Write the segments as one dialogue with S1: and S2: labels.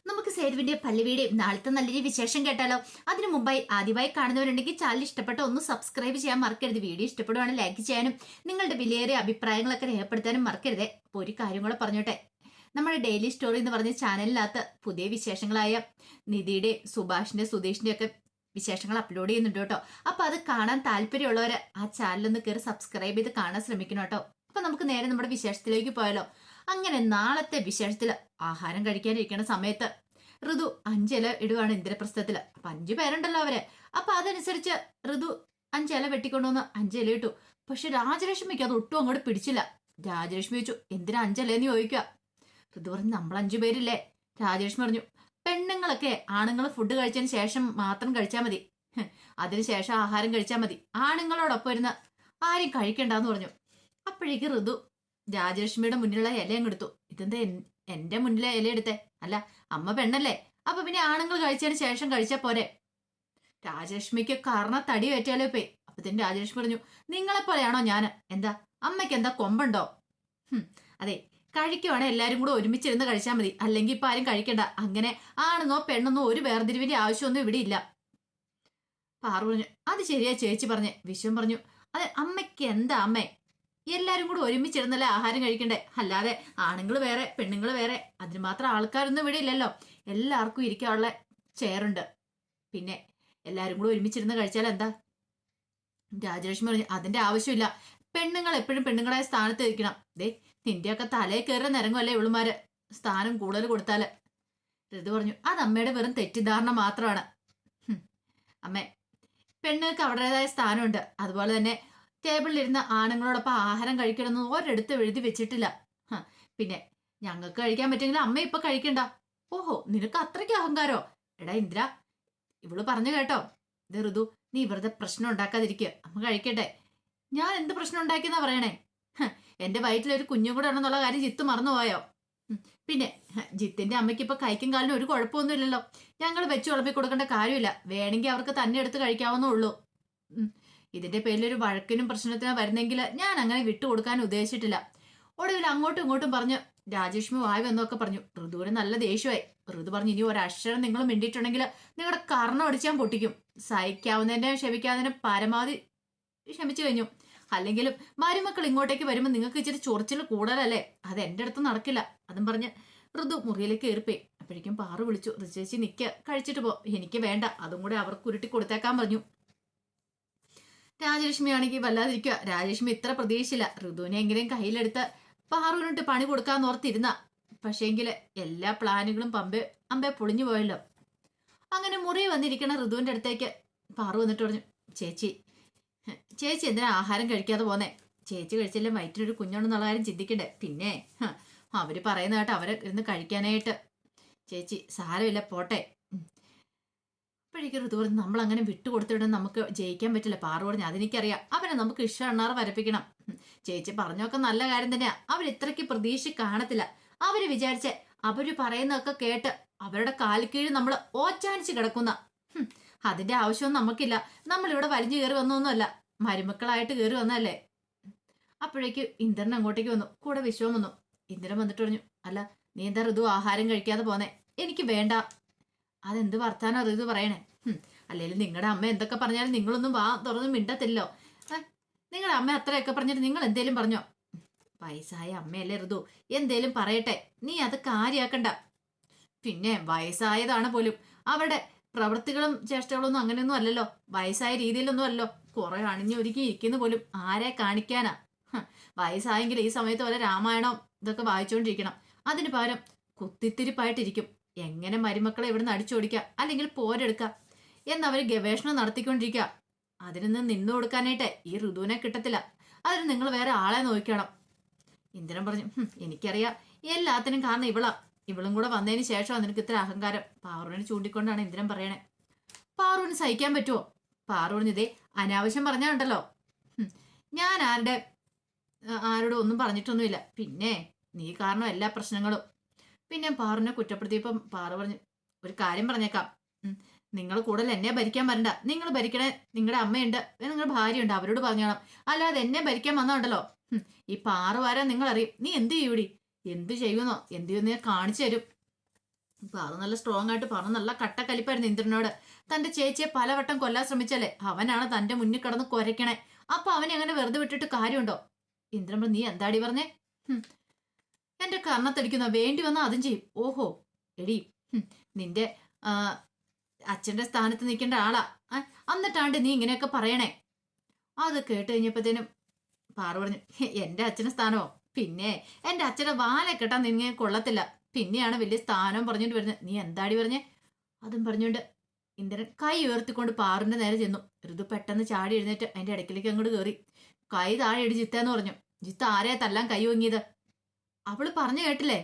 S1: നമുക്ക് സേതുവിന്റെ പള്ളിവിടെയും നാളത്തെ നല്ലൊരു വിശേഷം കേട്ടാലോ. അതിനു മുമ്പായി ആദ്യമായി കാണുന്നവരുണ്ടെങ്കിൽ ചാനൽ ഇഷ്ടപ്പെട്ട ഒന്ന് സബ്സ്ക്രൈബ് ചെയ്യാൻ മറക്കരുത്. വീഡിയോ ഇഷ്ടപ്പെടുവാണെങ്കിൽ ലൈക്ക് ചെയ്യാനും നിങ്ങളുടെ വിലയേറിയ അഭിപ്രായങ്ങളൊക്കെ രേഖപ്പെടുത്താനും മറക്കരുത്. അപ്പൊ ഒരു കാര്യം കൂടെ പറഞ്ഞോട്ടെ, നമ്മുടെ ഡെയിലി സ്റ്റോറി എന്ന് പറഞ്ഞ ചാനലിനകത്ത് പുതിയ വിശേഷങ്ങളായ നിധിയുടെ, സുഭാഷിന്റെ, സുധീഷിന്റെ ഒക്കെ വിശേഷങ്ങൾ അപ്ലോഡ് ചെയ്യുന്നുണ്ട് കേട്ടോ. അപ്പൊ അത് കാണാൻ താല്പര്യമുള്ളവര് ആ ചാനലൊന്ന് കയറി സബ്സ്ക്രൈബ് ചെയ്ത് കാണാൻ ശ്രമിക്കണം കേട്ടോ. അപ്പൊ നമുക്ക് നേരെ നമ്മുടെ വിശേഷത്തിലേക്ക് പോയാലോ. അങ്ങനെ നാളത്തെ വിശേഷത്തില് ആഹാരം കഴിക്കാനിരിക്കുന്ന സമയത്ത് ഋതു 5 ഇല ഇടുവാണ് ഇന്ദ്രപ്രസ്ഥത്തില്. അപ്പൊ 5 പേരുണ്ടല്ലോ അവര്. അപ്പൊ അതനുസരിച്ച് ഋതു 5 ഇല വെട്ടിക്കൊണ്ടുവന്ന് 5 ഇല ഇട്ടു. പക്ഷെ രാജലക്ഷ്മിക്ക് അത് ഒട്ടും അങ്ങോട്ട് പിടിച്ചില്ല. രാജലക്ഷ്മി ചോദിച്ചു, എന്തിനാ 5 ഇലയെന്ന് ചോദിക്കുക. ഋതു പറഞ്ഞു, നമ്മൾ 5 പേരില്ലേ. രാജലക്ഷ്മി പറഞ്ഞു, പെണ്ണുങ്ങളൊക്കെ ആണുങ്ങൾ ഫുഡ് കഴിച്ചതിന് ശേഷം മാത്രം കഴിച്ചാൽ മതി, അതിനുശേഷം ആഹാരം കഴിച്ചാൽ മതി, ആണുങ്ങളോടൊപ്പം ഇരുന്ന് ആരും കഴിക്കണ്ടെന്ന് പറഞ്ഞു. അപ്പോഴേക്ക് ഋതു രാജലക്ഷ്മിയുടെ മുന്നിലുള്ള ഇല അങ്ങ് എടുത്തു. ഇതെന്താ എന്റെ മുന്നിലെ ഇല എടുത്തേ? അല്ല, അമ്മ പെണ്ണല്ലേ, അപ്പൊ പിന്നെ ആണുങ്ങൾ കഴിച്ചതിന് ശേഷം കഴിച്ചാ പോരെ. രാജലക്ഷ്മിക്ക് കാരണ തടി പറ്റിയാലോ പോയി. അപ്പത്തിന് രാജലക്ഷ്മി പറഞ്ഞു, നിങ്ങളെ പോലെയാണോ ഞാൻ? എന്താ അമ്മയ്ക്ക് എന്താ കൊമ്പുണ്ടോ? അതെ, കഴിക്കുവാണെ എല്ലാരും കൂടെ ഒരുമിച്ചിരുന്ന് കഴിച്ചാൽ മതി, അല്ലെങ്കിൽ ഇപ്പൊ ആരും കഴിക്കണ്ട. അങ്ങനെ ആണെന്നോ പെണ്ണെന്നോ ഒരു വേർതിരിവിന്റെ ആവശ്യമൊന്നും ഇവിടെ ഇല്ല. പാറു പറഞ്ഞു, അത് ശരിയാ ചേച്ചി പറഞ്ഞേ. വിശ്വം പറഞ്ഞു, അതെ, അമ്മയ്ക്ക് എന്താ അമ്മേ, എല്ലാരും കൂടെ ഒരുമിച്ചിരുന്നല്ലേ ആഹാരം കഴിക്കണ്ടേ, അല്ലാതെ ആണുങ്ങൾ വേറെ പെണ്ണുങ്ങൾ വേറെ അതിന് മാത്രം ആൾക്കാരൊന്നും ഇവിടെ ഇല്ലല്ലോ. എല്ലാവർക്കും ഇരിക്കാനുള്ള ചെയറുണ്ട്, പിന്നെ എല്ലാരും കൂടെ ഒരുമിച്ചിരുന്ന് കഴിച്ചാൽ എന്താ? രാജലക്ഷ്മി പറഞ്ഞു, അതിന്റെ ആവശ്യമില്ല, പെണ്ണുങ്ങൾ എപ്പോഴും പെണ്ണുങ്ങളായ സ്ഥാനത്ത് ഇരിക്കണം. ദേ, നിന്റെയൊക്കെ തലയിൽ കയറി നിരങ്ങുമല്ലേ ഇവളുമാര് സ്ഥാനം കൂടുതൽ കൊടുത്താല്. ഋതു പറഞ്ഞു, അത് അമ്മയുടെ വെറും തെറ്റിദ്ധാരണ മാത്രമാണ്. അമ്മേ, പെണ്ണുങ്ങൾക്ക് അവരുടേതായ സ്ഥാനമുണ്ട്. അതുപോലെ തന്നെ ടേബിളിലിരുന്ന് ആണുങ്ങളോടൊപ്പം ആഹാരം കഴിക്കണമെന്ന് ഒരിടത്തും എഴുതി വെച്ചിട്ടില്ല. പിന്നെ ഞങ്ങൾക്ക് കഴിക്കാൻ പറ്റെങ്കിൽ അമ്മ ഇപ്പൊ കഴിക്കണ്ട. ഓഹോ, നിനക്ക് അത്രയ്ക്ക് അഹങ്കാരോ? എടാ ഇന്ദ്ര, ഇവള് പറഞ്ഞു കേട്ടോ. ഇത് ഋതു, നീ വെറുതെ പ്രശ്നം ഉണ്ടാക്കാതിരിക്കുക, അമ്മ കഴിക്കട്ടെ. ഞാൻ എന്ത് പ്രശ്നം ഉണ്ടാക്കിയെന്നാ പറയണേ? എന്റെ വയറ്റിലൊരു കുഞ്ഞും കൂടെ ആണെന്നുള്ള കാര്യം ജിത്ത് മറന്നുപോയോ? പിന്നെ ജിത്തിന്റെ അമ്മയ്ക്ക് ഇപ്പൊ കൈക്കും കാലിനും ഒരു കുഴപ്പമൊന്നും ഇല്ലല്ലോ. ഞങ്ങൾ വെച്ച് വിളമ്പി കൊടുക്കേണ്ട കാര്യമില്ല, വേണമെങ്കിൽ അവർക്ക് തന്നെ എടുത്ത് കഴിക്കാവുന്നേ ഉള്ളൂ. ഇതിന്റെ പേരിലൊരു വഴക്കിനും പ്രശ്നത്തിനും വരുന്നെങ്കിൽ ഞാൻ അങ്ങനെ വിട്ടുകൊടുക്കാൻ ഉദ്ദേശിച്ചിട്ടില്ല. ഒടുവിൽ അങ്ങോട്ടും ഇങ്ങോട്ടും പറഞ്ഞു രാജേഷ്മി വായു എന്നൊക്കെ പറഞ്ഞു. ഋതുവിന് നല്ല ദേഷ്യമായി. ഋതു പറഞ്ഞു, ഇനി ഒരക്ഷരം നിങ്ങൾ മിണ്ടിയിട്ടുണ്ടെങ്കിൽ നിങ്ങളുടെ കർണം അടിച്ചാൻ പൊട്ടിക്കും. സഹിക്കാവുന്നതിന്റെ ക്ഷമിക്കാവുന്നതിന്റെ പരമാവധി ക്ഷമിച്ചു കഴിഞ്ഞു. അല്ലെങ്കിലും മരുമക്കൾ ഇങ്ങോട്ടേക്ക് വരുമ്പോൾ നിങ്ങൾക്ക് ഇച്ചിരി ചൊറിച്ചിൽ കൂടുതലല്ലേ, അത് എന്റെ അടുത്ത് നടക്കില്ല. അതും പറഞ്ഞ് ഋതു മുറിയിലേക്ക് കയറിപ്പോയി. അപ്പോഴേക്കും പാറു വിളിച്ചു, ഋചേച്ചി നിക്ക്, കഴിച്ചിട്ട് പോ. എനിക്ക് വേണ്ട, അതും കൂടെ അവർക്ക് ഉരുട്ടി കൊടുത്തേക്കാൻ പറഞ്ഞു. രാജലക്ഷ്മി ആണെങ്കിൽ വല്ലാതിരിക്കുക. രാജലക്ഷ്മി ഇത്ര പ്രതീക്ഷിച്ചില്ല. ഋതുവിനെ എങ്കിലും കയ്യിലെടുത്ത് പാറുവിനിട്ട് പണി കൊടുക്കാന്ന് ഓർത്തിരുന്ന. പക്ഷേങ്കില് എല്ലാ പ്ലാനുകളും അമ്പെ പൊളിഞ്ഞു പോയല്ലോ. അങ്ങനെ മുറി വന്നിരിക്കണ ഋതുവിന്റെ അടുത്തേക്ക് പാറു വന്നിട്ട് പറഞ്ഞു, ചേച്ചി എന്തിനാ ആഹാരം കഴിക്കാതെ പോന്നേ? ചേച്ചി കഴിച്ചില്ലേ വയറ്റിലൊരു കുഞ്ഞുണ്ടെന്നുള്ള കാര്യം ചിന്തിക്കണ്ടേ? പിന്നെ അവര് പറയുന്ന കേട്ട് അവരെ ഇരുന്ന് കഴിക്കാനായിട്ട്. ചേച്ചി സാരമില്ല, പോട്ടെ. അപ്പോഴേക്കും ഋതു പറഞ്ഞു, നമ്മൾ അങ്ങനെ വിട്ടുകൊടുത്തിട്ട് നമുക്ക് ജയിക്കാൻ പറ്റില്ല. പാറു പറഞ്ഞു, അതെനിക്കറിയാം, അവനെ നമുക്ക് ഇഷ്ടണ്ണാറ് വരപ്പിക്കണം. ചേച്ചി പറഞ്ഞൊക്കെ നല്ല കാര്യം തന്നെയാ. അവരിത്രയ്ക്ക് പ്രതീക്ഷ കാണത്തില്ല. അവര് വിചാരിച്ച അവര് പറയുന്നതൊക്കെ കേട്ട് അവരുടെ കാലിക്കീഴ് നമ്മൾ ഓച്ചാനിച്ച് കിടക്കുന്ന. അതിന്റെ ആവശ്യമൊന്നും നമുക്കില്ല. നമ്മളിവിടെ വലിഞ്ഞു കയറി വന്നൊന്നുമല്ല, മരുമക്കളായിട്ട് കയറി വന്നല്ലേ. അപ്പോഴേക്ക് ഇന്ദ്രൻ അങ്ങോട്ടേക്ക് വന്നു, കൂടെ വിശ്വം വന്നു. ഇന്ദ്രൻ വന്നിട്ട് പറഞ്ഞു, അല്ല നീ എന്താ ഋതു ആഹാരം കഴിക്കാതെ പോന്നേ? എനിക്ക് വേണ്ട. അതെന്ത് വർത്താനോ ഋതു പറയണേ? അല്ലെങ്കിൽ നിങ്ങളുടെ അമ്മ എന്തൊക്കെ പറഞ്ഞാലും നിങ്ങളൊന്നും വാ തുറന്ന് മിണ്ടത്തില്ലോ. നിങ്ങളുടെ അമ്മ അത്രയൊക്കെ പറഞ്ഞിട്ട് നിങ്ങൾ എന്തേലും പറഞ്ഞോ? വയസ്സായ അമ്മയല്ലേ ഋതു, എന്തേലും പറയട്ടെ, നീ അത് കാര്യാക്കണ്ട. പിന്നെ വയസ്സായതാണ് പോലും, അവരുടെ പ്രവൃത്തികളും ചേഷ്ടകളൊന്നും അങ്ങനെയൊന്നും അല്ലല്ലോ, വയസ്സായ രീതിയിലൊന്നും അല്ലല്ലോ. കുറെ അണിഞ്ഞൊരുക്കി ഇരിക്കുന്ന പോലും ആരെ കാണിക്കാനാ? വയസ്സായെങ്കിൽ ഈ സമയത്ത് വരെ രാമായണം ഇതൊക്കെ വായിച്ചുകൊണ്ടിരിക്കണം. അതിന് പകരം കുത്തിത്തിരിപ്പായിട്ടിരിക്കും. എങ്ങനെ മരുമക്കളെ ഇവിടുന്ന് അടിച്ചോടിക്കുക അല്ലെങ്കിൽ പോരെടുക്കുക എന്നവര് ഗവേഷണം നടത്തിക്കൊണ്ടിരിക്കുക. അതിനൊന്നും നിന്നു കൊടുക്കാനായിട്ട് ഈ ഋതുവിനെ കിട്ടത്തില്ല. അതിന് നിങ്ങൾ വേറെ ആളെ നോക്കണം. ഇന്ദ്രൻ പറഞ്ഞു, എനിക്കറിയാം, എല്ലാത്തിനും കാരണം ഇവളും കൂടെ വന്നതിന് ശേഷം നിനക്ക് ഇത്ര അഹങ്കാരം. പാറുവിനെ ചൂണ്ടിക്കൊണ്ടാണ് ഇന്ദ്രൻ പറയണേ. പാറുവിന് സഹിക്കാൻ പറ്റുമോ? പാറു പറഞ്ഞതേ അനാവശ്യം പറഞ്ഞാണ്ടല്ലോ. ഞാൻ ആരോടും ഒന്നും പറഞ്ഞിട്ടൊന്നുമില്ല. പിന്നെ നീ കാരണം എല്ലാ പ്രശ്നങ്ങളും. പിന്നെ പാറുവിനെ കുറ്റപ്പെടുത്തിയപ്പം പാറു പറഞ്ഞു, ഒരു കാര്യം പറഞ്ഞേക്കാം, നിങ്ങൾ കൂടുതൽ എന്നെ ഭരിക്കാൻ വരണ്ട. നിങ്ങൾ ഭരിക്കണേ നിങ്ങളുടെ അമ്മയുണ്ട്, നിങ്ങളുടെ ഭാര്യയുണ്ട്, അവരോട് പറഞ്ഞോണം. അല്ലാതെ എന്നെ ഭരിക്കാൻ വന്നോണ്ടല്ലോ, ഈ പാറു വരാൻ നിങ്ങൾ അറിയും. നീ എന്ത് ചെയ്യൂടി? എന്ത് ചെയ്യുന്നോ? എന്ത് ചെയ്യുന്നോ കാണിച്ചു തരും. പാറു നല്ല സ്ട്രോങ് ആയിട്ട് പറഞ്ഞു, നല്ല കട്ടക്കലിപ്പായിരുന്നു ഇന്ദ്രനോട്. തന്റെ ചേച്ചിയെ പലവട്ടം കൊല്ലാൻ ശ്രമിച്ചാലേ അവനാണ് തന്റെ മുന്നിൽ കിടന്ന് കുരയ്ക്കണേ. അപ്പൊ അവനെ അങ്ങനെ വെറുതെ വിട്ടിട്ട് കാര്യമുണ്ടോ? ഇന്ദ്രൻ പറഞ്ഞു, നീ എന്താടി പറഞ്ഞേ? എന്റെ കർണത്തടിക്കുന്ന വേണ്ടി വന്നാൽ അതും ചെയ്യും. ഓഹോ എടി, നിന്റെ അച്ഛന്റെ സ്ഥാനത്ത് നിൽക്കേണ്ട ആളാ, എന്നിട്ടാണ്ട് നീ ഇങ്ങനെയൊക്കെ പറയണേ. അത് കേട്ട് കഴിഞ്ഞപ്പോഴത്തേനും പാറു പറഞ്ഞു, എന്റെ അച്ഛന്റെ സ്ഥാനമോ? പിന്നെ എന്റെ അച്ഛന്റെ വാലെ കെട്ടാൻ നിന്നെ കൊള്ളത്തില്ല, പിന്നെയാണ് വലിയ സ്ഥാനം പറഞ്ഞോണ്ട് വരുന്നത്. നീ എന്താടി പറഞ്ഞേ? അതും പറഞ്ഞോണ്ട് ഇന്ദ്രൻ കൈ ഉയർത്തിക്കൊണ്ട് പാറിന്റെ നേരെ ചെന്നു. ഋതു പെട്ടെന്ന് ചാടി എഴുന്നേറ്റ് അതിന്റെ ഇടയ്ക്കിലേക്ക് അങ്ങോട്ട് കയറി കൈ താഴെ ഇടി ജിത്തേന്ന് പറഞ്ഞു. ജിത്ത് ആരെയാ തല്ലാൻ കൈ ഓങ്ങിയത്? അവള് പറഞ്ഞു കേട്ടില്ലേ?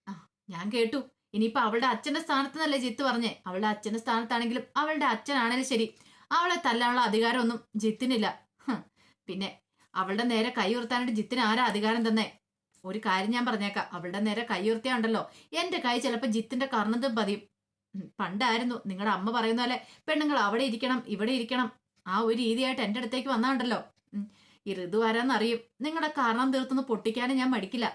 S1: ആ, ഞാൻ കേട്ടു. ഇനിയിപ്പൊ അവളുടെ അച്ഛന്റെ സ്ഥാനത്ത് നിന്നല്ലേ ജിത്ത് പറഞ്ഞേ? അവളുടെ അച്ഛന്റെ സ്ഥാനത്താണെങ്കിലും അവളുടെ അച്ഛനാണേലും ശരി, അവളെ തല്ലാനുള്ള അധികാരമൊന്നും ജിത്തിനില്ല. പിന്നെ അവളുടെ നേരെ കൈ ഉയർത്താനായിട്ട് ജിത്തിന് ആരാ അധികാരം തന്നെ? ഒരു കാര്യം ഞാൻ പറഞ്ഞേക്കാം, അവളുടെ നേരെ കൈ ഉയർത്തിയാണ്ടല്ലോ എന്റെ കൈ ചിലപ്പോ ജിത്തിന്റെ കർണത്തും പതിയും. പണ്ടായിരുന്നു നിങ്ങളുടെ അമ്മ പറയുന്ന പോലെ പെണ്ണുങ്ങൾ അവിടെ ഇരിക്കണം ഇവിടെ ഇരിക്കണം, ആ ഒരു രീതിയായിട്ട് എന്റെ അടുത്തേക്ക് വന്നാണ്ടല്ലോ. ഈ ഋതു ആരാന്നറിയും, നിങ്ങളുടെ കാരണം തീർത്തൊന്ന് പൊട്ടിക്കാനും ഞാൻ മടിക്കില്ല.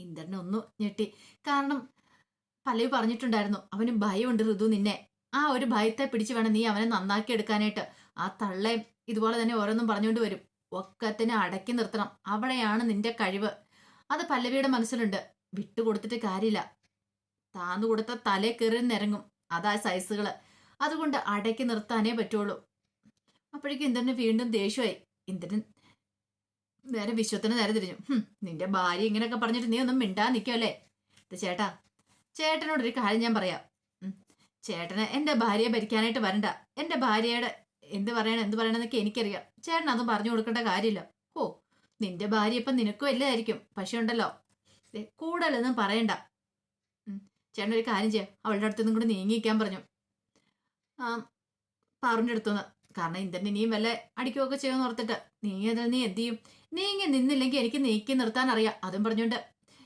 S1: ഇന്ദ്രനെ ഒന്നു ഞെട്ടി. കാരണം പലവി പറഞ്ഞിട്ടുണ്ടായിരുന്നു, അവന് ഭയമുണ്ട് ഋതു നിന്നെ. ആ ഒരു ഭയത്തെ പിടിച്ചു വേണം നീ അവനെ നന്നാക്കി എടുക്കാനായിട്ട്. ആ തള്ളയും ഇതുപോലെ തന്നെ ഓരോന്നും പറഞ്ഞുകൊണ്ട് വരും. ഒക്കത്തിനെ അടക്കി നിർത്തണം, അവിടെയാണ് നിന്റെ കഴിവ്. അത് പല്ലവിയുടെ മനസ്സിലുണ്ട്. വിട്ടുകൊടുത്തിട്ട് കാര്യമില്ല, താന്നു കൊടുത്ത തലേ കയറി നിരങ്ങും. അതാ സൈസുകള്. അതുകൊണ്ട് അടക്കി നിർത്താനേ പറ്റുള്ളൂ. അപ്പോഴേക്കും ഇന്ദ്രന് വീണ്ടും ദേഷ്യമായി. ഇന്ദ്രൻ നേരെ വിശ്വത്തിന് നേരെ തിരിഞ്ഞു. നിന്റെ ഭാര്യ ഇങ്ങനെയൊക്കെ പറഞ്ഞിട്ട് നീ ഒന്നും മിണ്ടാ നിൽക്കുമല്ലേ? ചേട്ടാ, ചേട്ടനോടൊരു കാര്യം ഞാൻ പറയാം. ചേട്ടന് എന്റെ ഭാര്യയെ ഭരിക്കാനായിട്ട് വരണ്ട. എന്റെ ഭാര്യയുടെ എന്ത് പറയണമെന്നൊക്കെ എനിക്കറിയാം. ചേട്ടൻ അതും പറഞ്ഞു കൊടുക്കേണ്ട കാര്യമില്ല. ഓ, നിന്റെ ഭാര്യ ഇപ്പം നിനക്കും എല്ലായിരിക്കും. പക്ഷെ ഉണ്ടല്ലോ, കൂടുതലൊന്നും പറയണ്ട. ചേട്ടൻ ഒരു കാര്യം ചെയ്യാം, അവളുടെ അടുത്തുനിന്നും കൂടി നീങ്ങിക്കാൻ പറഞ്ഞു. പാറുവിൻ്റെ അടുത്തുനിന്ന്. കാരണം ഇന്ദ്രൻ ഇനിയും വല്ല അടിക്കുകയൊക്കെ ചെയ്യുമെന്ന് ഓർത്തിട്ട്. നീ എന്ത് ചെയ്യും? നീങ്ങി നിന്നില്ലെങ്കിൽ എനിക്ക് നീക്കി നിർത്താൻ അറിയാം. അതും പറഞ്ഞുകൊണ്ട്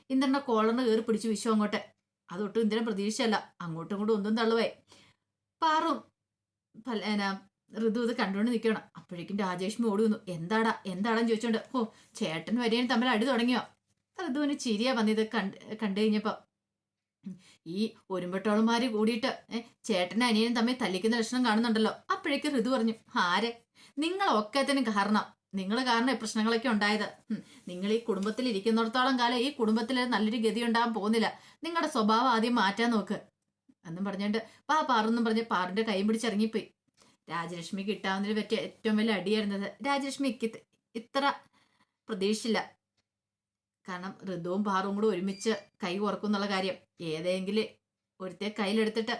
S1: ഇന്ദ്രന്റെ കോളറിന് കയറി പിടിച്ചു വിശ്വം അങ്ങോട്ട്. അതൊട്ടും ഇന്ദ്രൻ പ്രതീക്ഷയല്ല. അങ്ങോട്ടും ഇങ്ങോട്ടും ഒന്നും തള്ളുവേ. പാറും ഋതു ഇത് കണ്ടുകൊണ്ട് നിൽക്കണം. അപ്പോഴേക്കും രാജേഷ്മി ഓടി വന്നു. എന്താടാന്ന് ചോദിച്ചോണ്ട്. ഓ, ചേട്ടൻ വരെയും തമ്മിൽ അടി തുടങ്ങിയോ? ഋതുവിന് ചിരിയാ വന്നത് കണ്ടു കഴിഞ്ഞപ്പോ. ഈ ഒരുമ്പെട്ടോളന്മാര് കൂടിയിട്ട് ചേട്ടനും അനിയനും തമ്മിൽ തല്ലിക്കുന്ന ലക്ഷണം കാണുന്നുണ്ടല്ലോ. അപ്പോഴേക്ക് ഋതു പറഞ്ഞു, ആരെ? നിങ്ങളൊക്കത്തിനും കാരണം. നിങ്ങൾ കാരണം ഈ പ്രശ്നങ്ങളൊക്കെ ഉണ്ടായത്. നിങ്ങൾ ഈ കുടുംബത്തിൽ ഇരിക്കുന്നിടത്തോളം കാലം ഈ കുടുംബത്തിൽ നല്ലൊരു ഗതി ഉണ്ടാകാൻ പോകുന്നില്ല. നിങ്ങളുടെ സ്വഭാവം ആദ്യം മാറ്റാൻ നോക്ക് എന്നും പറഞ്ഞുകൊണ്ട് പാറെന്നും പറഞ്ഞ് പാറിന്റെ കൈ പിടിച്ചിറങ്ങിപ്പോയി. രാജലക്ഷ്മി കിട്ടാവുന്നതിന് പറ്റിയ ഏറ്റവും വലിയ അടിയായിരുന്നത്. രാജലക്ഷ്മിക്ക് ഇത്ര പ്രതീക്ഷിച്ചില്ല. കാരണം ഋതുവും പാറും കൂടെ ഒരുമിച്ച് കൈ കുറക്കും എന്നുള്ള കാര്യം. ഏതെങ്കിലും ഒരുത്തെ കയ്യിലെടുത്തിട്ട്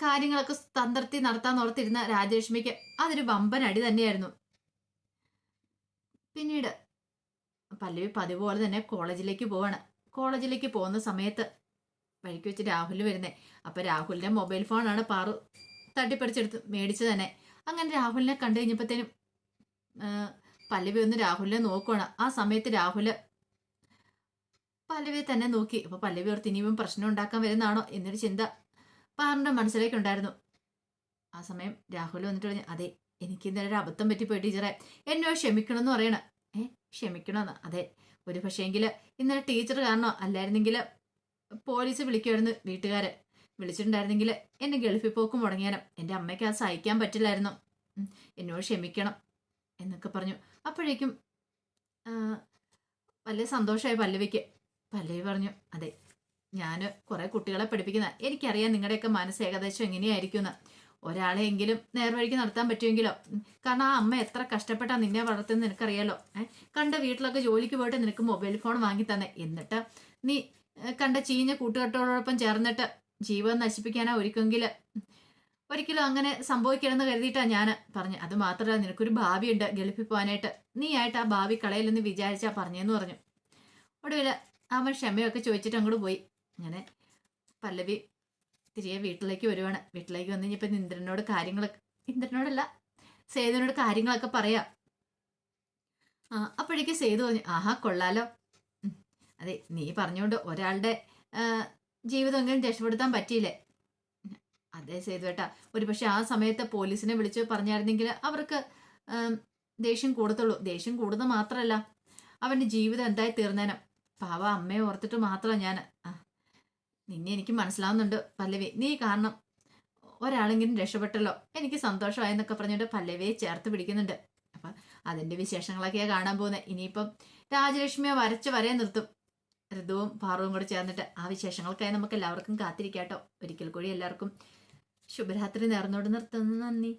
S1: കാര്യങ്ങളൊക്കെ തന്ത്രത്തിൽ നടത്താൻ ഓർത്തിരുന്ന രാജലക്ഷ്മിക്ക് അതൊരു വമ്പൻ അടി തന്നെയായിരുന്നു. പിന്നീട് പല്ലവി പതിവ് പോലെ തന്നെ കോളേജിലേക്ക് പോവാണ്. കോളേജിലേക്ക് പോകുന്ന സമയത്ത് വഴിക്ക് വെച്ച് രാഹുൽ വരുന്നേ. അപ്പൊ രാഹുലിന്റെ മൊബൈൽ ഫോണാണ് പാറു തട്ടിപ്പറിച്ചെടുത്ത് മേടിച്ചു തന്നെ. അങ്ങനെ രാഹുലിനെ കണ്ടു കഴിഞ്ഞപ്പോഴത്തേനും പല്ലവി ഒന്ന് രാഹുലിനെ നോക്കുവാണ്. ആ സമയത്ത് രാഹുല് പല്ലവിയെ തന്നെ നോക്കി. അപ്പൊ പല്ലവി ഓർത്ത് ഇനിയും പ്രശ്നം ഉണ്ടാക്കാൻ വരുന്നതാണോ എന്നൊരു ചിന്ത പാറിന്റെ മനസ്സിലേക്ക് ഉണ്ടായിരുന്നു. ആ സമയം രാഹുൽ വന്നിട്ട് പറഞ്ഞു, അതെ, എനിക്ക് ഇന്നലെ ഒരു അബദ്ധം പറ്റിപ്പോയി ടീച്ചറെ, എന്നോട് ക്ഷമിക്കണമെന്ന് പറയണ. ക്ഷമിക്കണമെന്ന്? അതെ, ഒരു പക്ഷേങ്കില് ഇന്നലെ ടീച്ചർ കാരണോ അല്ലായിരുന്നെങ്കിൽ പോലീസ് വിളിക്കുമായിരുന്നു. വീട്ടുകാര് വിളിച്ചിട്ടുണ്ടായിരുന്നെങ്കിൽ എന്നെ ഗൾഫിൽ പോക്കും മുടങ്ങിയാനും. എൻ്റെ അമ്മയ്ക്ക് അത് സഹിക്കാൻ പറ്റില്ലായിരുന്നു. എന്നോട് ക്ഷമിക്കണം എന്നൊക്കെ പറഞ്ഞു. അപ്പോഴേക്കും വലിയ സന്തോഷമായി പല്ലവിക്ക്. പല്ലവി പറഞ്ഞു, അതെ, ഞാൻ കുറെ കുട്ടികളെ പഠിപ്പിക്കുന്ന, എനിക്കറിയാം നിങ്ങളുടെയൊക്കെ മനസ്സ് ഏകദേശം എങ്ങനെയായിരിക്കുമെന്ന്. ഒരാളെയെങ്കിലും നേർവഴിക്ക് നടത്താൻ പറ്റുമെങ്കിലോ? കാരണം ആ അമ്മ എത്ര കഷ്ടപ്പെട്ടാ നിന്നെ വളർത്തുന്നത് നിനക്കറിയാലോ. കണ്ട വീട്ടിലൊക്കെ ജോലിക്ക് പോയിട്ട് നിനക്ക് മൊബൈൽ ഫോൺ വാങ്ങി തന്നെ, എന്നിട്ട് നീ കണ്ട ചീഞ്ഞ കൂട്ടുകെട്ടോടൊപ്പം ചേർന്നിട്ട് ജീവൻ നശിപ്പിക്കാനാ ഒരിക്കലും അങ്ങനെ സംഭവിക്കണമെന്ന് കരുതിയിട്ടാ ഞാൻ പറഞ്ഞു. അത് മാത്രമല്ല, നിനക്കൊരു ഭാവിയുണ്ട് ഗൾഫിൽ പോകാനായിട്ട്, നീ ആയിട്ട് ആ ഭാവി കളയിലെന്ന് വിചാരിച്ചാ പറഞ്ഞെന്ന് പറഞ്ഞു. ഒടുവിൽ അവൻ ക്ഷമയൊക്കെ ചോദിച്ചിട്ട് അങ്ങോട്ട് പോയി. അങ്ങനെ പല്ലവി തിരികെ വീട്ടിലേക്ക് വരുവാണ്. വീട്ടിലേക്ക് വന്നു കഴിഞ്ഞപ്പോൾ ഇന്ദ്രനോട് കാര്യങ്ങളൊക്കെ, ഇന്ദ്രനോടല്ല സേതുവിനോട് കാര്യങ്ങളൊക്കെ പറയാം. അപ്പോഴേക്ക് സേതു പറഞ്ഞു, ആഹാ കൊള്ളാലോ. അതെ, നീ പറഞ്ഞുകൊണ്ട് ഒരാളുടെ ജീവിതം എങ്കിലും രക്ഷപ്പെടുത്താൻ പറ്റിയില്ലേ? അതെ സേതുവേട്ടാ, ഒരു പക്ഷെ ആ സമയത്ത് പോലീസിനെ വിളിച്ച് പറഞ്ഞായിരുന്നെങ്കിൽ അവർക്ക് ദേഷ്യം കൂടത്തുള്ളൂ. ദേഷ്യം കൂടുന്നത് മാത്രമല്ല, അവൻ്റെ ജീവിതം എന്തായി തീർന്നേനും. പാവ അമ്മയെ ഓർത്തിട്ട് മാത്രമാണ് ഞാൻ. നിന്നെ എനിക്ക് മനസ്സിലാവുന്നുണ്ട് പല്ലവി, നീ കാരണം ഒരാളെങ്കിലും രക്ഷപ്പെട്ടല്ലോ, എനിക്ക് സന്തോഷമായെന്നൊക്കെ പറഞ്ഞിട്ട് പല്ലവിയെ ചേർത്ത് പിടിക്കുന്നുണ്ട്. അപ്പൊ അതിന്റെ വിശേഷങ്ങളൊക്കെയാ കാണാൻ പോകുന്നത്. ഇനിയിപ്പം രാജലക്ഷ്മിയെ വരയെ നിർത്തും. ഋതുവും പാറുവും കൂടെ ചേർന്നിട്ട് ആ വിശേഷങ്ങൾക്കായി നമുക്ക് എല്ലാവർക്കും കാത്തിരിക്കാട്ടോ. ഒരിക്കൽ കൂടി എല്ലാവർക്കും ശുഭരാത്രി നേർന്നോട് നിർത്തുന്നു. നന്ദി.